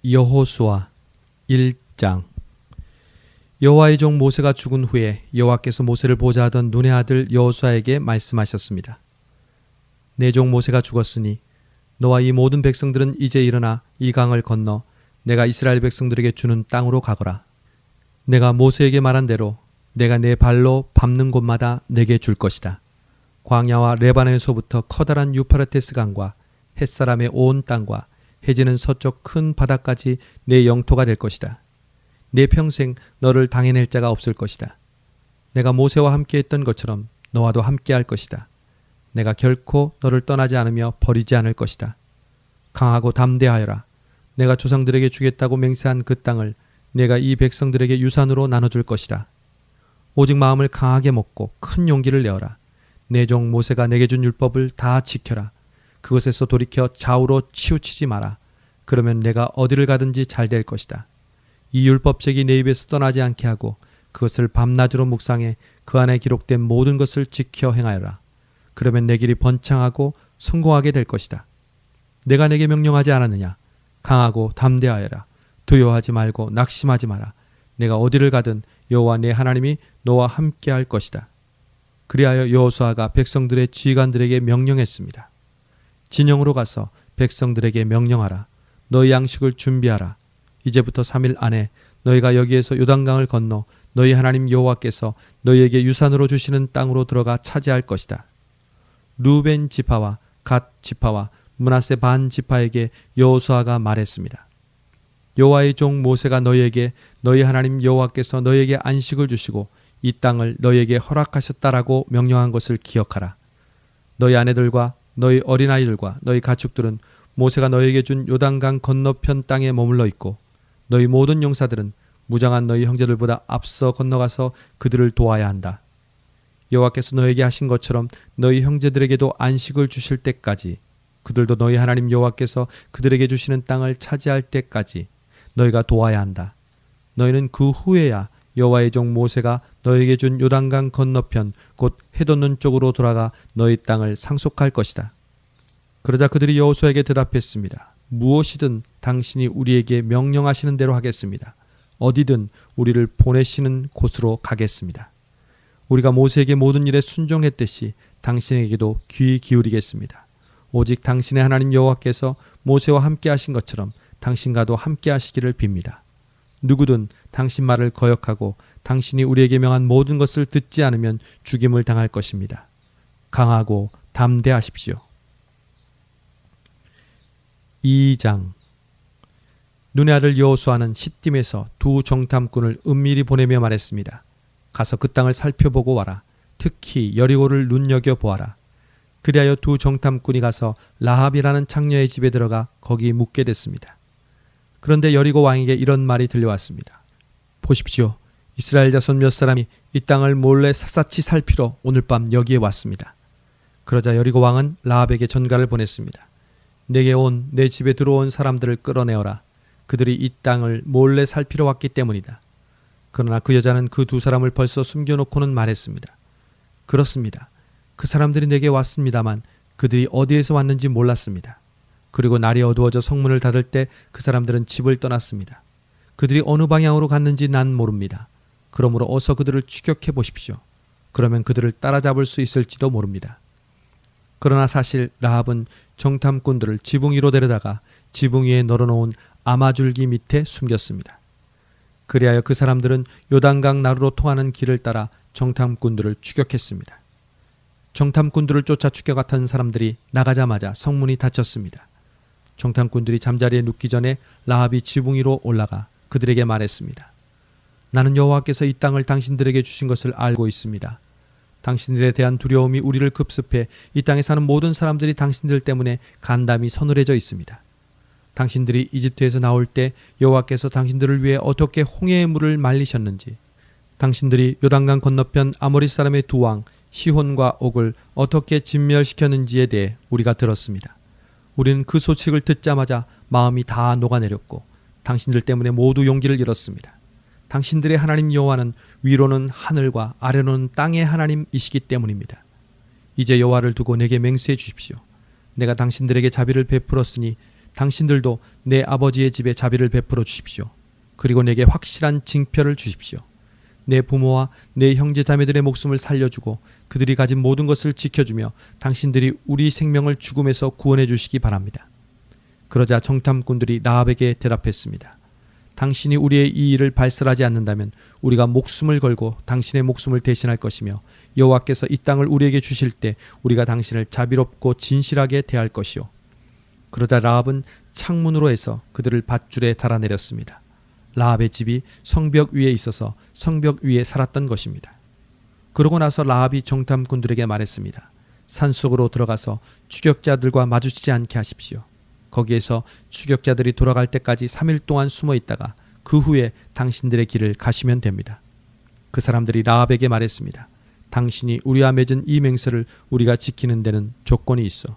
여호수아 1장. 여호와의 종 모세가 죽은 후에 여호와께서 모세를 보좌하던 눈의 아들 여호수아에게 말씀하셨습니다. 내 종 모세가 죽었으니 너와 이 모든 백성들은 이제 일어나 이 강을 건너 내가 이스라엘 백성들에게 주는 땅으로 가거라. 내가 모세에게 말한 대로 내가 내 발로 밟는 곳마다 내게 줄 것이다. 광야와 레바논에서부터 커다란 유프라테스 강과 햇사람의 온 땅과 해지는 서쪽 큰 바다까지 내 영토가 될 것이다. 내 평생 너를 당해낼 자가 없을 것이다. 내가 모세와 함께했던 것처럼 너와도 함께할 것이다. 내가 결코 너를 떠나지 않으며 버리지 않을 것이다. 강하고 담대하여라. 내가 조상들에게 주겠다고 맹세한 그 땅을 내가 이 백성들에게 유산으로 나눠줄 것이다. 오직 마음을 강하게 먹고 큰 용기를 내어라. 내 종 모세가 내게 준 율법을 다 지켜라. 그것에서 돌이켜 좌우로 치우치지 마라. 그러면 내가 어디를 가든지 잘 될 것이다. 이 율법책이 내 입에서 떠나지 않게 하고 그것을 밤낮으로 묵상해 그 안에 기록된 모든 것을 지켜 행하여라. 그러면 내 길이 번창하고 성공하게 될 것이다. 내가 내게 명령하지 않았느냐? 강하고 담대하여라. 두려워하지 말고 낙심하지 마라. 내가 어디를 가든 여호와 내 하나님이 너와 함께 할 것이다. 그리하여 여호수아가 백성들의 지휘관들에게 명령했습니다. 진영으로 가서 백성들에게 명령하라. 너희 양식을 준비하라. 이제부터 3일 안에 너희가 여기에서 요단강을 건너 너희 하나님 여호와께서 너희에게 유산으로 주시는 땅으로 들어가 차지할 것이다. 루벤 지파와 갓 지파와 므낫세 반 지파에게 여호수아가 말했습니다. 여호와의 종 모세가 너희에게 너희 하나님 여호와께서 너희에게 안식을 주시고 이 땅을 너희에게 허락하셨다라고 명령한 것을 기억하라. 너희 아내들과 너희 어린아이들과 너희 가축들은 모세가 너희에게 준 요단강 건너편 땅에 머물러 있고 너희 모든 용사들은 무장한 너희 형제들보다 앞서 건너가서 그들을 도와야 한다. 여호와께서 너희에게 하신 것처럼 너희 형제들에게도 안식을 주실 때까지 그들도 너희 하나님 여호와께서 그들에게 주시는 땅을 차지할 때까지 너희가 도와야 한다. 너희는 그 후에야 여호와의 종 모세가 너희에게 준 요단강 건너편 곧 해돋는 쪽으로 돌아가 너희 땅을 상속할 것이다. 그러자 그들이 여호수아에게 대답했습니다. 무엇이든 당신이 우리에게 명령하시는 대로 하겠습니다. 어디든 우리를 보내시는 곳으로 가겠습니다. 우리가 모세에게 모든 일에 순종했듯이 당신에게도 귀 기울이겠습니다. 오직 당신의 하나님 여호와께서 모세와 함께 하신 것처럼 당신과도 함께 하시기를 빕니다. 누구든 당신 말을 거역하고 당신이 우리에게 명한 모든 것을 듣지 않으면 죽임을 당할 것입니다. 강하고 담대하십시오. 2장. 눈의 아들 여호수아는 시딤에서 두 정탐꾼을 은밀히 보내며 말했습니다. 가서 그 땅을 살펴보고 와라. 특히 여리고를 눈여겨보아라. 그리하여 두 정탐꾼이 가서 라합이라는 창녀의 집에 들어가 거기 묵게 됐습니다. 그런데 여리고 왕에게 이런 말이 들려왔습니다. 보십시오. 이스라엘 자손 몇 사람이 이 땅을 몰래 샅샅이 살피러 오늘 밤 여기에 왔습니다. 그러자 여리고 왕은 라합에게 전가를 보냈습니다. 내게 온 내 집에 들어온 사람들을 끌어내어라. 그들이 이 땅을 몰래 살피러 왔기 때문이다. 그러나 그 여자는 그 두 사람을 벌써 숨겨놓고는 말했습니다. 그렇습니다. 그 사람들이 내게 왔습니다만 그들이 어디에서 왔는지 몰랐습니다. 그리고 날이 어두워져 성문을 닫을 때 그 사람들은 집을 떠났습니다. 그들이 어느 방향으로 갔는지 난 모릅니다. 그러므로 어서 그들을 추격해 보십시오. 그러면 그들을 따라잡을 수 있을지도 모릅니다. 그러나 사실 라합은 정탐꾼들을 지붕 위로 데려다가 지붕 위에 널어놓은 아마줄기 밑에 숨겼습니다. 그리하여 그 사람들은 요단강 나루로 통하는 길을 따라 정탐꾼들을 추격했습니다. 정탐꾼들을 쫓아 추격한 사람들이 나가자마자 성문이 닫혔습니다. 정탐꾼들이 잠자리에 눕기 전에 라합이 지붕 위로 올라가 그들에게 말했습니다. 나는 여호와께서 이 땅을 당신들에게 주신 것을 알고 있습니다. 당신들에 대한 두려움이 우리를 급습해 이 땅에 사는 모든 사람들이 당신들 때문에 간담이 서늘해져 있습니다. 당신들이 이집트에서 나올 때 여호와께서 당신들을 위해 어떻게 홍해의 물을 말리셨는지, 당신들이 요단강 건너편 아모리 사람의 두 왕 시혼과 옥을 어떻게 진멸시켰는지에 대해 우리가 들었습니다. 우리는 그 소식을 듣자마자 마음이 다 녹아내렸고 당신들 때문에 모두 용기를 잃었습니다. 당신들의 하나님 여호와는 위로는 하늘과 아래로는 땅의 하나님이시기 때문입니다. 이제 여호와를 두고 내게 맹세해 주십시오. 내가 당신들에게 자비를 베풀었으니 당신들도 내 아버지의 집에 자비를 베풀어 주십시오. 그리고 내게 확실한 징표를 주십시오. 내 부모와 내 형제 자매들의 목숨을 살려주고 그들이 가진 모든 것을 지켜주며 당신들이 우리 생명을 죽음에서 구원해 주시기 바랍니다. 그러자 정탐꾼들이 라합에게 대답했습니다. 당신이 우리의 이 일을 발설하지 않는다면 우리가 목숨을 걸고 당신의 목숨을 대신할 것이며 여호와께서 이 땅을 우리에게 주실 때 우리가 당신을 자비롭고 진실하게 대할 것이요. 그러자 라합은 창문으로 해서 그들을 밧줄에 달아내렸습니다. 라합의 집이 성벽 위에 있어서 성벽 위에 살았던 것입니다. 그러고 나서 라합이 정탐꾼들에게 말했습니다. 산속으로 들어가서 추격자들과 마주치지 않게 하십시오. 거기에서 추격자들이 돌아갈 때까지 3일 동안 숨어 있다가 그 후에 당신들의 길을 가시면 됩니다. 그 사람들이 라합에게 말했습니다. 당신이 우리와 맺은 이 맹세를 우리가 지키는 데는 조건이 있어.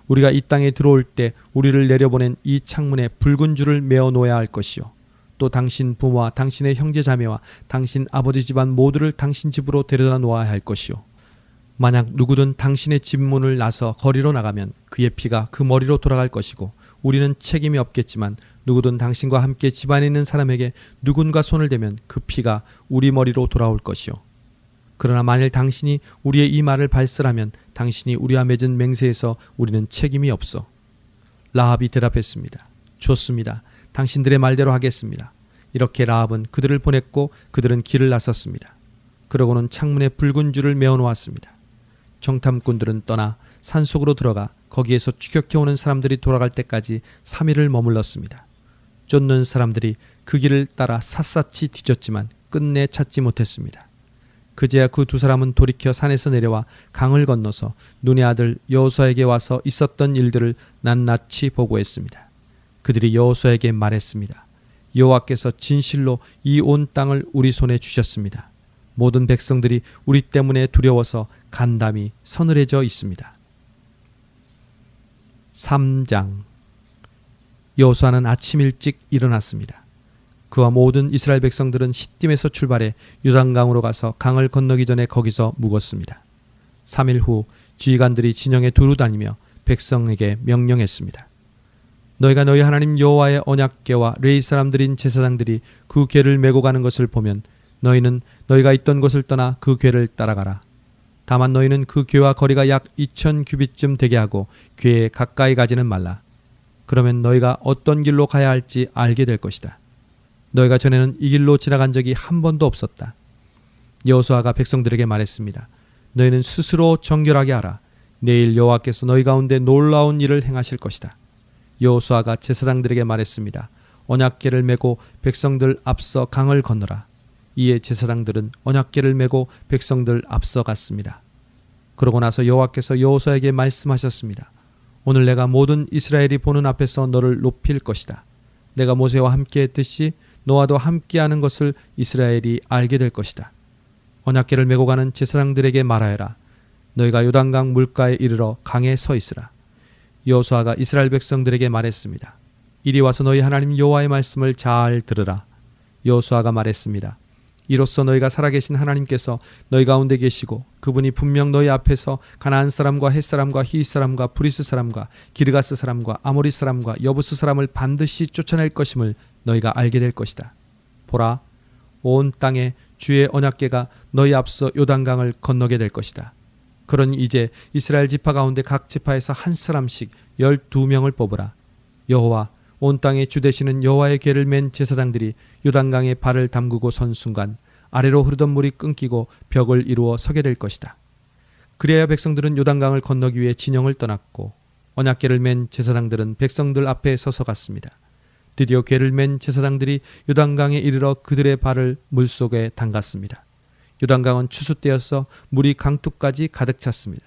우리가 이 땅에 들어올 때 우리를 내려보낸 이 창문에 붉은 줄을 메어 놓아야 할 것이요. 또 당신 부모와 당신의 형제 자매와 당신 아버지 집안 모두를 당신 집으로 데려다 놓아야 할 것이요. 만약 누구든 당신의 집 문을 나서 거리로 나가면 그의 피가 그 머리로 돌아갈 것이고 우리는 책임이 없겠지만 누구든 당신과 함께 집안에 있는 사람에게 누군가 손을 대면 그 피가 우리 머리로 돌아올 것이요. 그러나 만일 당신이 우리의 이 말을 발설하면 당신이 우리와 맺은 맹세에서 우리는 책임이 없어. 라합이 대답했습니다. 좋습니다. 당신들의 말대로 하겠습니다. 이렇게 라합은 그들을 보냈고 그들은 길을 나섰습니다. 그러고는 창문에 붉은 줄을 메어 놓았습니다. 정탐꾼들은 떠나 산속으로 들어가 거기에서 추격해오는 사람들이 돌아갈 때까지 3일을 머물렀습니다. 쫓는 사람들이 그 길을 따라 샅샅이 뒤졌지만 끝내 찾지 못했습니다. 그제야 그 두 사람은 돌이켜 산에서 내려와 강을 건너서 눈의 아들 여호수아에게 와서 있었던 일들을 낱낱이 보고했습니다. 그들이 여호수아에게 말했습니다. 여호와께서 진실로 이 온 땅을 우리 손에 주셨습니다. 모든 백성들이 우리 때문에 두려워서 간담이 서늘해져 있습니다. 3장. 여호수아는 아침 일찍 일어났습니다. 그와 모든 이스라엘 백성들은 시딤에서 출발해 요단강으로 가서 강을 건너기 전에 거기서 묵었습니다. 3일 후 지휘관들이 진영에 두루 다니며 백성에게 명령했습니다. 너희가 너희 하나님 여호와의 언약궤와 레위 사람들인 제사장들이 그 궤를 메고 가는 것을 보면 너희는 너희가 있던 곳을 떠나 그 궤를 따라가라. 다만 너희는 그 궤와 거리가 약 2000 규빗쯤 되게 하고 궤에 가까이 가지는 말라. 그러면 너희가 어떤 길로 가야 할지 알게 될 것이다. 너희가 전에는 이 길로 지나간 적이 한 번도 없었다. 여호수아가 백성들에게 말했습니다. 너희는 스스로 정결하게 하라. 내일 여호와께서 너희 가운데 놀라운 일을 행하실 것이다. 여호수아가 제사장들에게 말했습니다. 언약궤를 메고 백성들 앞서 강을 건너라. 이에 제사장들은 언약궤를 메고 백성들 앞서 갔습니다. 그러고 나서 여호와께서 여호수아에게 말씀하셨습니다. 오늘 내가 모든 이스라엘이 보는 앞에서 너를 높일 것이다. 내가 모세와 함께 했듯이 너와도 함께하는 것을 이스라엘이 알게 될 것이다. 언약궤를 메고 가는 제사장들에게 말하여라. 너희가 요단강 물가에 이르러 강에 서 있으라. 여호수아가 이스라엘 백성들에게 말했습니다. 이리 와서 너희 하나님 여호와의 말씀을 잘 들으라. 여호수아가 말했습니다. 이로써 너희가 살아계신 하나님께서 너희 가운데 계시고 그분이 분명 너희 앞에서 가나안 사람과 헷 사람과 히윗 사람과 브리스 사람과 기르가스 사람과 아모리 사람과 여부스 사람을 반드시 쫓아낼 것임을 너희가 알게 될 것이다. 보라, 온 땅에 주의 언약궤가 너희 앞서 요단강을 건너게 될 것이다. 그러니 이제 이스라엘 지파 가운데 각 지파에서 한 사람씩 12명을 뽑으라. 여호와 온 땅에 주 되시는 여호와의 궤를 맨 제사장들이 요단강에 발을 담그고 선 순간 아래로 흐르던 물이 끊기고 벽을 이루어 서게 될 것이다. 그리하여 백성들은 요단강을 건너기 위해 진영을 떠났고 언약궤를 맨 제사장들은 백성들 앞에 서서 갔습니다. 드디어 궤를 맨 제사장들이 요단강에 이르러 그들의 발을 물속에 담갔습니다. 요단강은 추수 때여서 물이 강둑까지 가득 찼습니다.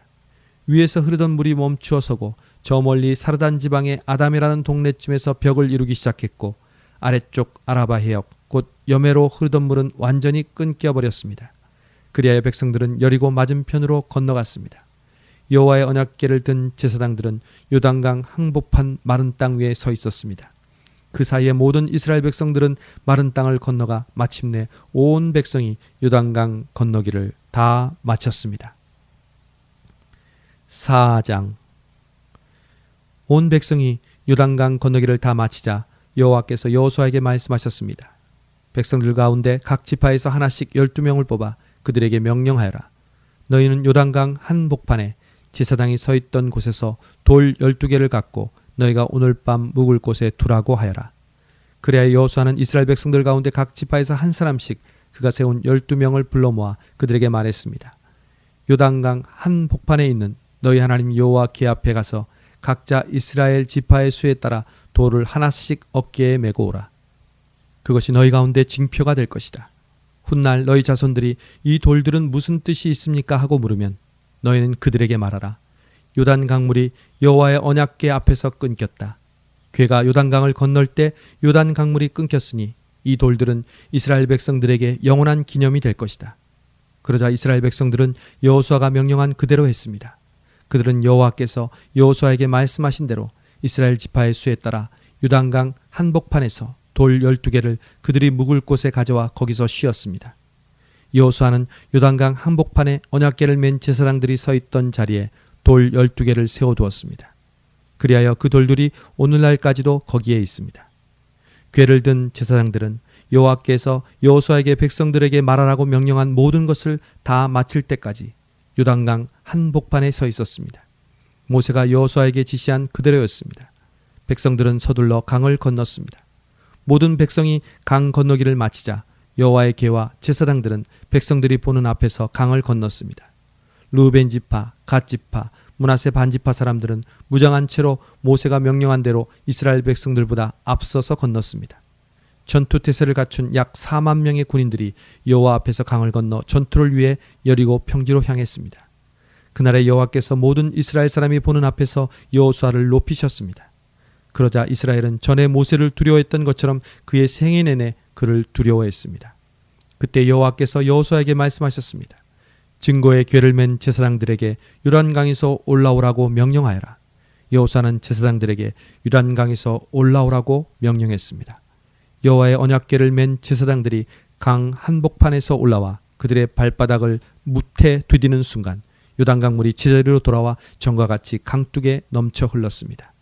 위에서 흐르던 물이 멈추어 서고 저 멀리 사르단 지방의 아담이라는 동네쯤에서 벽을 이루기 시작했고 아래쪽 아라바 해역 곧 여매로 흐르던 물은 완전히 끊겨 버렸습니다. 그리하여 백성들은 여리고 맞은편으로 건너갔습니다. 여호와의 언약궤를 든 제사장들은 요단강 항복한 마른 땅 위에 서 있었습니다. 그 사이에 모든 이스라엘 백성들은 마른 땅을 건너가 마침내 온 백성이 요단강 건너기를 다 마쳤습니다. 4장. 온 백성이 요단강 건너기를 다 마치자 여호와께서 여호수아에게 말씀하셨습니다. 백성들 가운데 각 지파에서 하나씩 12명을 뽑아 그들에게 명령하여라. 너희는 요단강 한복판에 제사장이 서 있던 곳에서 돌 12개를 갖고 너희가 오늘 밤 묵을 곳에 두라고 하여라. 그래야 여호수아는 이스라엘 백성들 가운데 각 지파에서 한 사람씩 그가 세운 12명을 불러 모아 그들에게 말했습니다. 요단강 한복판에 있는 너희 하나님 여호와 궤 앞에 가서 각자 이스라엘 지파의 수에 따라 돌을 하나씩 어깨에 메고 오라. 그것이 너희 가운데 징표가 될 것이다. 훗날 너희 자손들이 이 돌들은 무슨 뜻이 있습니까? 하고 물으면 너희는 그들에게 말하라. 요단 강물이 여호와의 언약궤 앞에서 끊겼다. 궤가 요단강을 건널 때 요단 강물이 끊겼으니 이 돌들은 이스라엘 백성들에게 영원한 기념이 될 것이다. 그러자 이스라엘 백성들은 여호수아가 명령한 그대로 했습니다. 그들은 여호와께서 여호수아에게 말씀하신 대로 이스라엘 지파의 수에 따라 요단강 한복판에서 돌 12개를 그들이 묵을 곳에 가져와 거기서 쉬었습니다. 여호수아는 요단강 한복판에 언약궤를 맨 제사장들이 서 있던 자리에 돌 12개를 세워두었습니다. 그리하여 그 돌들이 오늘날까지도 거기에 있습니다. 궤를 든 제사장들은 여호와께서 여호수아에게 백성들에게 말하라고 명령한 모든 것을 다 마칠 때까지 요단강 한복판에 서 있었습니다. 모세가 여호수아에게 지시한 그대로였습니다. 백성들은 서둘러 강을 건넜습니다. 모든 백성이 강 건너기를 마치자 여호와의 궤와 제사장들은 백성들이 보는 앞에서 강을 건넜습니다. 르우벤 지파, 갓 지파, 므낫세 반지파 사람들은 무장한 채로 모세가 명령한 대로 이스라엘 백성들보다 앞서서 건넜습니다. 전투 태세를 갖춘 약 4만 명의 군인들이 여호와 앞에서 강을 건너 전투를 위해 여리고 평지로 향했습니다. 그날에 여호와께서 모든 이스라엘 사람이 보는 앞에서 여호수아를 높이셨습니다. 그러자 이스라엘은 전에 모세를 두려워했던 것처럼 그의 생애 내내 그를 두려워했습니다. 그때 여호와께서 여호수아에게 말씀하셨습니다. 증거의 궤를 맨 제사장들에게 요단강에서 올라오라고 명령하여라. 여호수아는 제사장들에게 요단강에서 올라오라고 명령했습니다. 여호와의 언약궤를 맨 제사장들이 강 한복판에서 올라와 그들의 발바닥을 뭇에 디디는 순간 요단강물이 제자리로 돌아와 전과 같이 강둑에 넘쳐 흘렀습니다.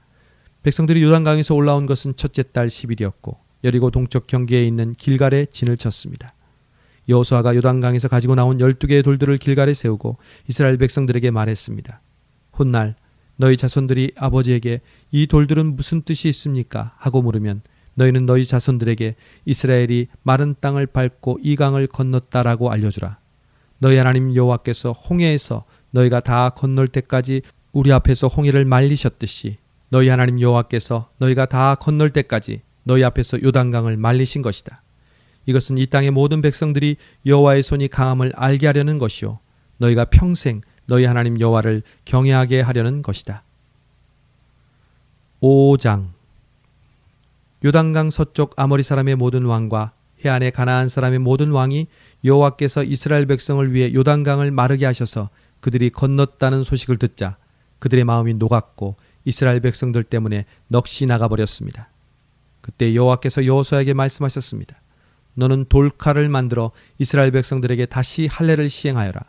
백성들이 요단강에서 올라온 것은 첫째 달 10일이었고 여리고 동쪽 경계에 있는 길갈에 진을 쳤습니다. 여호수아가 요단강에서 가지고 나온 12개의 돌들을 길갈에 세우고 이스라엘 백성들에게 말했습니다. 훗날 너희 자손들이 아버지에게 이 돌들은 무슨 뜻이 있습니까? 하고 물으면 너희는 너희 자손들에게 이스라엘이 마른 땅을 밟고 이 강을 건넜다라고 알려주라. 너희 하나님 여호와께서 홍해에서 너희가 다 건널 때까지 우리 앞에서 홍해를 말리셨듯이 너희 하나님 여호와께서 너희가 다 건널 때까지 너희 앞에서 요단강을 말리신 것이다. 이것은 이 땅의 모든 백성들이 여호와의 손이 강함을 알게 하려는 것이요 너희가 평생 너희 하나님 여호와를 경외하게 하려는 것이다. 5장 요단강 서쪽 아모리 사람의 모든 왕과 해안의 가나안 사람의 모든 왕이 여호와께서 이스라엘 백성을 위해 요단강을 마르게 하셔서 그들이 건넜다는 소식을 듣자 그들의 마음이 녹았고 이스라엘 백성들 때문에 넋이 나가버렸습니다. 그때 여호와께서 여호수아에게 말씀하셨습니다. 너는 돌칼을 만들어 이스라엘 백성들에게 다시 할례를 시행하여라.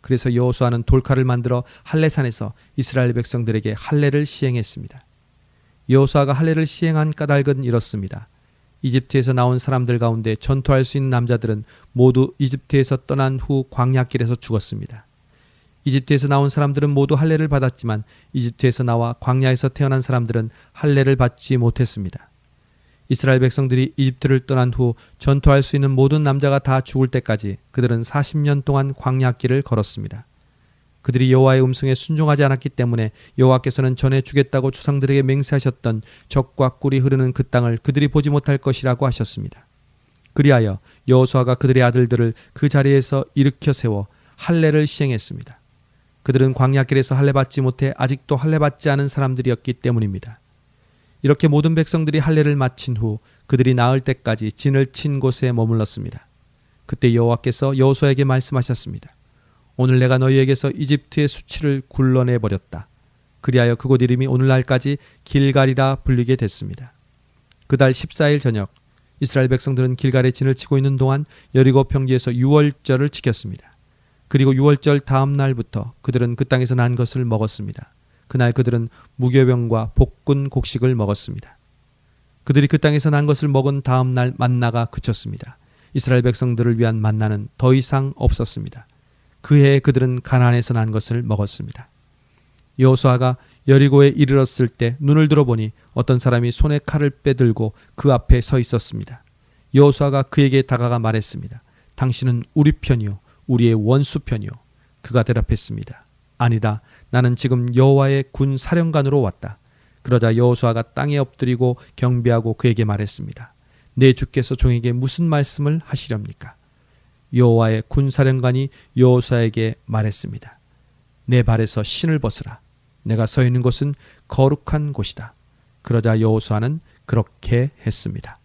그래서 여호수아는 돌칼을 만들어 할례산에서 이스라엘 백성들에게 할례를 시행했습니다. 여호수아가 할례를 시행한 까닭은 이렇습니다. 이집트에서 나온 사람들 가운데 전투할 수 있는 남자들은 모두 이집트에서 떠난 후 광야길에서 죽었습니다. 이집트에서 나온 사람들은 모두 할례를 받았지만 이집트에서 나와 광야에서 태어난 사람들은 할례를 받지 못했습니다. 이스라엘 백성들이 이집트를 떠난 후 전투할 수 있는 모든 남자가 다 죽을 때까지 그들은 40년 동안 광야길을 걸었습니다. 그들이 여호와의 음성에 순종하지 않았기 때문에 여호와께서는 전에 주겠다고 조상들에게 맹세하셨던 젖과 꿀이 흐르는 그 땅을 그들이 보지 못할 것이라고 하셨습니다. 그리하여 여호수아가 그들의 아들들을 그 자리에서 일으켜 세워 할례를 시행했습니다. 그들은 광야길에서 할례 받지 못해 아직도 할례 받지 않은 사람들이었기 때문입니다. 이렇게 모든 백성들이 할례를 마친 후 그들이 나을 때까지 진을 친 곳에 머물렀습니다. 그때 여호와께서 여호수아에게 말씀하셨습니다. 오늘 내가 너희에게서 이집트의 수치를 굴러내 버렸다. 그리하여 그곳 이름이 오늘날까지 길갈이라 불리게 됐습니다. 그달 14일 저녁 이스라엘 백성들은 길갈에 진을 치고 있는 동안 여리고 평지에서 유월절을 지켰습니다. 그리고 유월절 다음 날부터 그들은 그 땅에서 난 것을 먹었습니다. 그날 그들은 무교병과 볶은 곡식을 먹었습니다. 그들이 그 땅에서 난 것을 먹은 다음 날 만나가 그쳤습니다. 이스라엘 백성들을 위한 만나는 더 이상 없었습니다. 그 해에 그들은 가나안에서 난 것을 먹었습니다. 여호수아가 여리고에 이르렀을 때 눈을 들어보니 어떤 사람이 손에 칼을 빼들고 그 앞에 서 있었습니다. 여호수아가 그에게 다가가 말했습니다. 당신은 우리 편이요 우리의 원수 편이요. 그가 대답했습니다. 아니다. 나는 지금 여호와의 군 사령관으로 왔다. 그러자 여호수아가 땅에 엎드리고 경배하고 그에게 말했습니다. 내 주께서 종에게 무슨 말씀을 하시렵니까? 여호와의 군 사령관이 여호수아에게 말했습니다. 내 발에서 신을 벗으라. 내가 서 있는 곳은 거룩한 곳이다. 그러자 여호수아는 그렇게 했습니다.